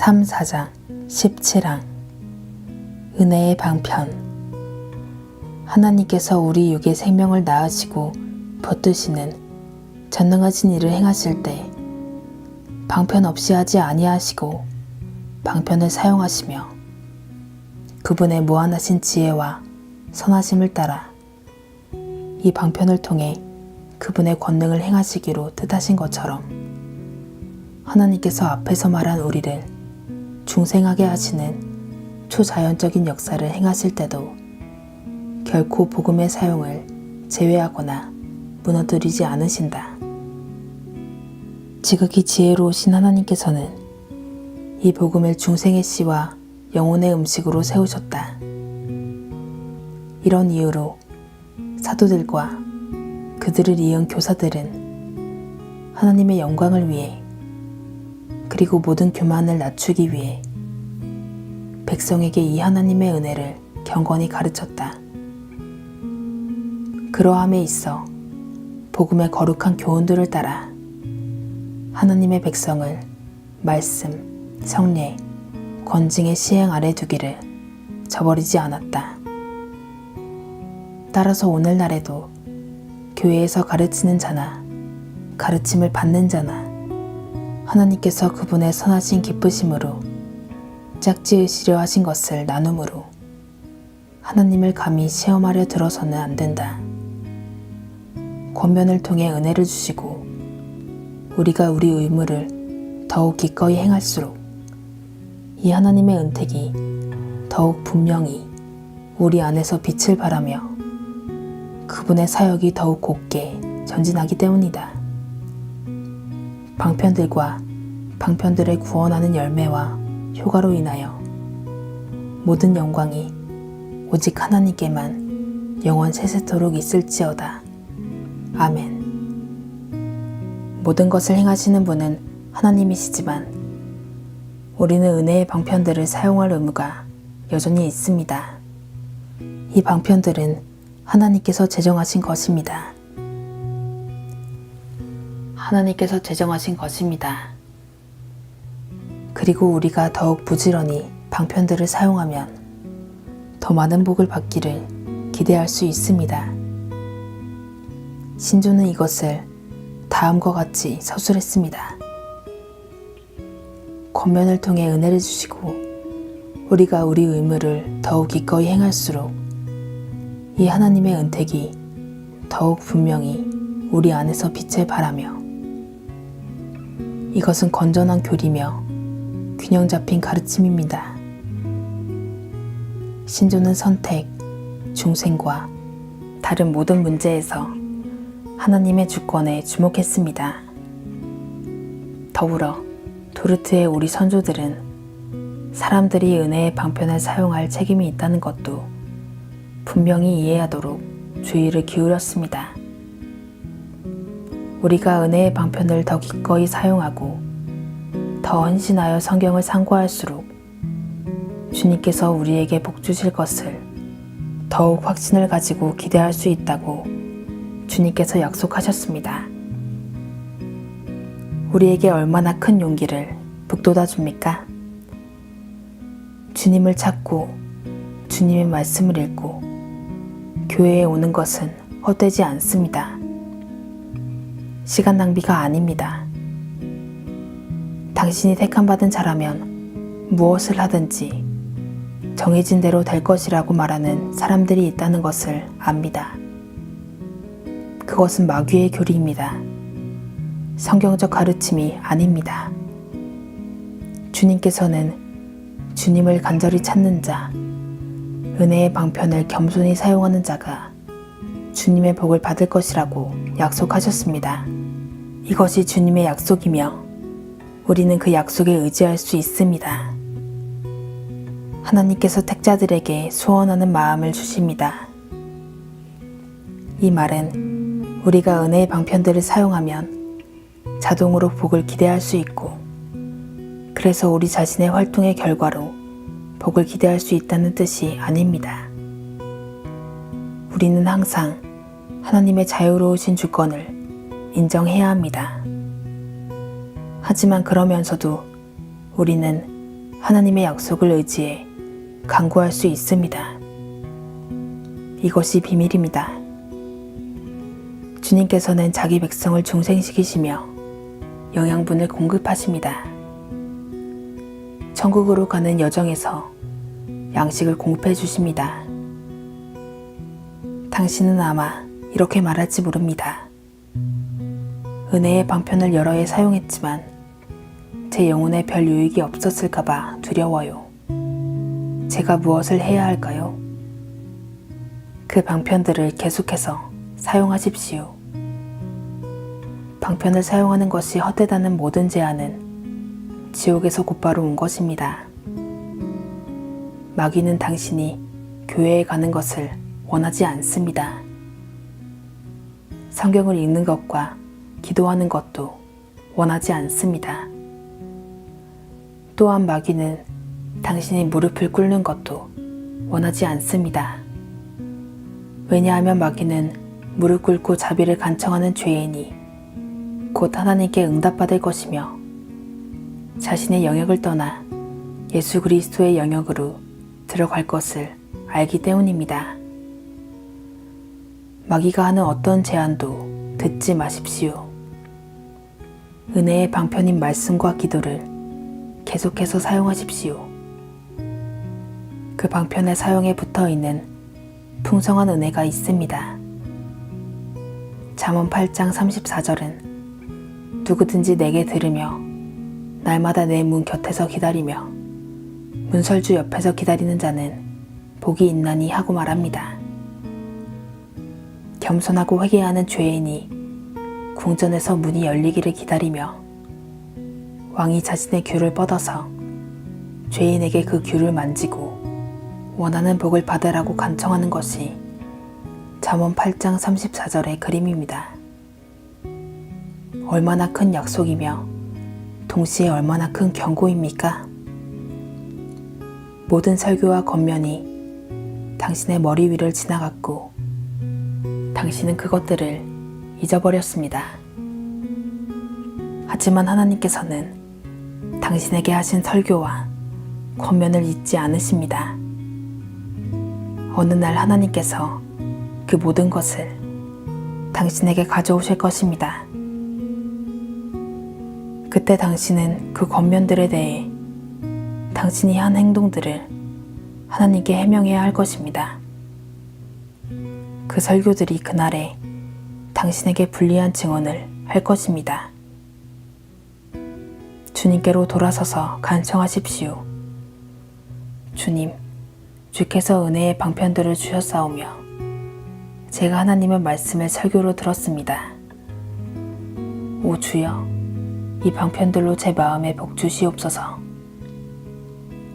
(3사장) 17항 은혜의 방편. 하나님께서 우리 육의 생명을 낳으시고 붙드시는 전능하신 일을 행하실 때 방편 없이 하지 아니하시고 방편을 사용하시며 그분의 무한하신 지혜와 선하심을 따라 이 방편을 통해 그분의 권능을 행하시기로 뜻하신 것처럼 하나님께서 앞에서 말한 우리를 중생하게 하시는 초자연적인 역사를 행하실 때도 결코 복음의 사용을 제외하거나 무너뜨리지 않으신다. 지극히 지혜로우신 하나님께서는 이 복음을 중생의 씨와 영혼의 음식으로 세우셨다. 이런 이유로 사도들과 그들을 이은 교사들은 하나님의 영광을 위해 그리고 모든 교만을 낮추기 위해 백성에게 이 하나님의 은혜를 경건히 가르쳤다. 그러함에 있어 복음의 거룩한 교훈들을 따라 하나님의 백성을 말씀, 성례, 권징의 시행 아래 두기를 저버리지 않았다. 따라서 오늘날에도 교회에서 가르치는 자나 가르침을 받는 자나 하나님께서 그분의 선하신 기쁘심으로 짝지으시려 하신 것을 나눔으로 하나님을 감히 시험하려 들어서는 안 된다. 권면을 통해 은혜를 주시고 우리가 우리 의무를 더욱 기꺼이 행할수록 이 하나님의 은택이 더욱 분명히 우리 안에서 빛을 발하며 그분의 사역이 더욱 곱게 전진하기 때문이다. 방편들과 방편들을 구원하는 열매와 효과로 인하여 모든 영광이 오직 하나님께만 영원 세세토록 있을지어다. 아멘. 모든 것을 행하시는 분은 하나님이시지만 우리는 은혜의 방편들을 사용할 의무가 여전히 있습니다. 이 방편들은 하나님께서 제정하신 것입니다. 하나님께서 제정하신 것입니다. 그리고 우리가 더욱 부지런히 방편들을 사용하면 더 많은 복을 받기를 기대할 수 있습니다. 신조는 이것을 다음과 같이 서술했습니다. 권면을 통해 은혜를 주시고 우리가 우리 의무를 더욱 기꺼이 행할수록 이 하나님의 은택이 더욱 분명히 우리 안에서 빛을 발하며 이것은 건전한 교리며 균형 잡힌 가르침입니다. 신조는 선택, 중생과 다른 모든 문제에서 하나님의 주권에 주목했습니다. 더불어 도르트의 우리 선조들은 사람들이 은혜의 방편을 사용할 책임이 있다는 것도 분명히 이해하도록 주의를 기울였습니다. 우리가 은혜의 방편을 더 기꺼이 사용하고 더 헌신하여 성경을 상고할수록 주님께서 우리에게 복 주실 것을 더욱 확신을 가지고 기대할 수 있다고 주님께서 약속하셨습니다. 우리에게 얼마나 큰 용기를 북돋아 줍니까? 주님을 찾고 주님의 말씀을 읽고 교회에 오는 것은 헛되지 않습니다. 시간 낭비가 아닙니다. 당신이 택함받은 자라면 무엇을 하든지 정해진 대로 될 것이라고 말하는 사람들이 있다는 것을 압니다. 그것은 마귀의 교리입니다. 성경적 가르침이 아닙니다. 주님께서는 주님을 간절히 찾는 자, 은혜의 방편을 겸손히 사용하는 자가 주님의 복을 받을 것이라고 약속하셨습니다. 이것이 주님의 약속이며 우리는 그 약속에 의지할 수 있습니다. 하나님께서 택자들에게 소원하는 마음을 주십니다. 이 말은 우리가 은혜의 방편들을 사용하면 자동으로 복을 기대할 수 있고, 그래서 우리 자신의 활동의 결과로 복을 기대할 수 있다는 뜻이 아닙니다. 우리는 항상 하나님의 자유로우신 주권을 인정해야 합니다. 하지만 그러면서도 우리는 하나님의 약속을 의지해 간구할 수 있습니다. 이것이 비밀입니다. 주님께서는 자기 백성을 중생시키시며 영양분을 공급하십니다. 천국으로 가는 여정에서 양식을 공급해 주십니다. 당신은 아마 이렇게 말할지 모릅니다. 은혜의 방편을 여러 해 사용했지만 제 영혼에 별 유익이 없었을까봐 두려워요. 제가 무엇을 해야 할까요? 그 방편들을 계속해서 사용하십시오. 방편을 사용하는 것이 헛되다는 모든 제안은 지옥에서 곧바로 온 것입니다. 마귀는 당신이 교회에 가는 것을 원하지 않습니다. 성경을 읽는 것과 기도하는 것도 원하지 않습니다. 또한 마귀는 당신이 무릎을 꿇는 것도 원하지 않습니다. 왜냐하면 마귀는 무릎 꿇고 자비를 간청하는 죄인이 곧 하나님께 응답받을 것이며 자신의 영역을 떠나 예수 그리스도의 영역으로 들어갈 것을 알기 때문입니다. 마귀가 하는 어떤 제안도 듣지 마십시오. 은혜의 방편인 말씀과 기도를 계속해서 사용하십시오. 그 방편의 사용에 붙어있는 풍성한 은혜가 있습니다. 잠언 8장 34절은 누구든지 내게 들으며 날마다 내 문 곁에서 기다리며 문설주 옆에서 기다리는 자는 복이 있나니 하고 말합니다. 겸손하고 회개하는 죄인이 궁전에서 문이 열리기를 기다리며 왕이 자신의 귤을 뻗어서 죄인에게 그 귤을 만지고 원하는 복을 받으라고 간청하는 것이 잠언 8장 34절의 그림입니다. 얼마나 큰 약속이며 동시에 얼마나 큰 경고입니까? 모든 설교와 권면이 당신의 머리 위를 지나갔고 당신은 그것들을 잊어버렸습니다. 하지만 하나님께서는 당신에게 하신 설교와 권면을 잊지 않으십니다. 어느 날 하나님께서 그 모든 것을 당신에게 가져오실 것입니다. 그때 당신은 그 권면들에 대해 당신이 한 행동들을 하나님께 해명해야 할 것입니다. 그 설교들이 그날에 당신에게 불리한 증언을 할 것입니다. 주님께로 돌아서서 간청하십시오. 주님, 주께서 은혜의 방편들을 주셨사오며 제가 하나님의 말씀을 설교로 들었습니다. 오 주여, 이 방편들로 제 마음에 복 주시옵소서.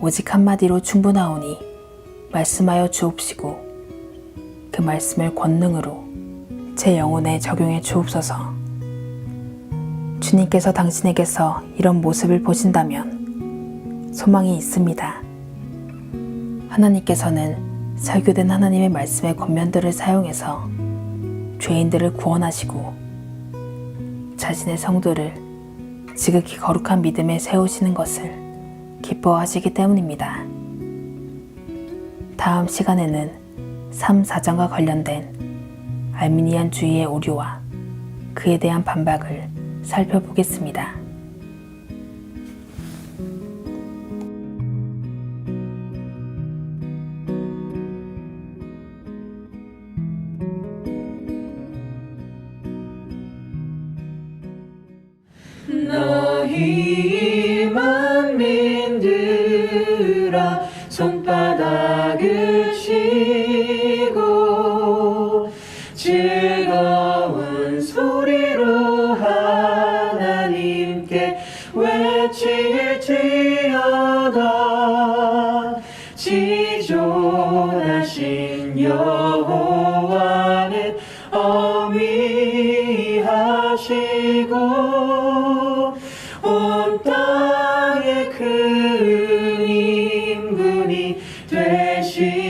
오직 한마디로 충분하오니 말씀하여 주옵시고 그 말씀을 권능으로 제 영혼에 적용해 주옵소서. 주님께서 당신에게서 이런 모습을 보신다면 소망이 있습니다. 하나님께서는 설교된 하나님의 말씀의 권면들을 사용해서 죄인들을 구원하시고 자신의 성도를 지극히 거룩한 믿음에 세우시는 것을 기뻐하시기 때문입니다. 다음 시간에는 3, 4장과 관련된 알미니안주의의 오류와 그에 대한 반박을 살펴보겠습니다. 너희 만민들아 손바닥을 치고 즐거운 소리로 하나님께 외칠지어다. 지존하신 여호와는 어미하시고 온 땅의 큰 임금이 되시리로다.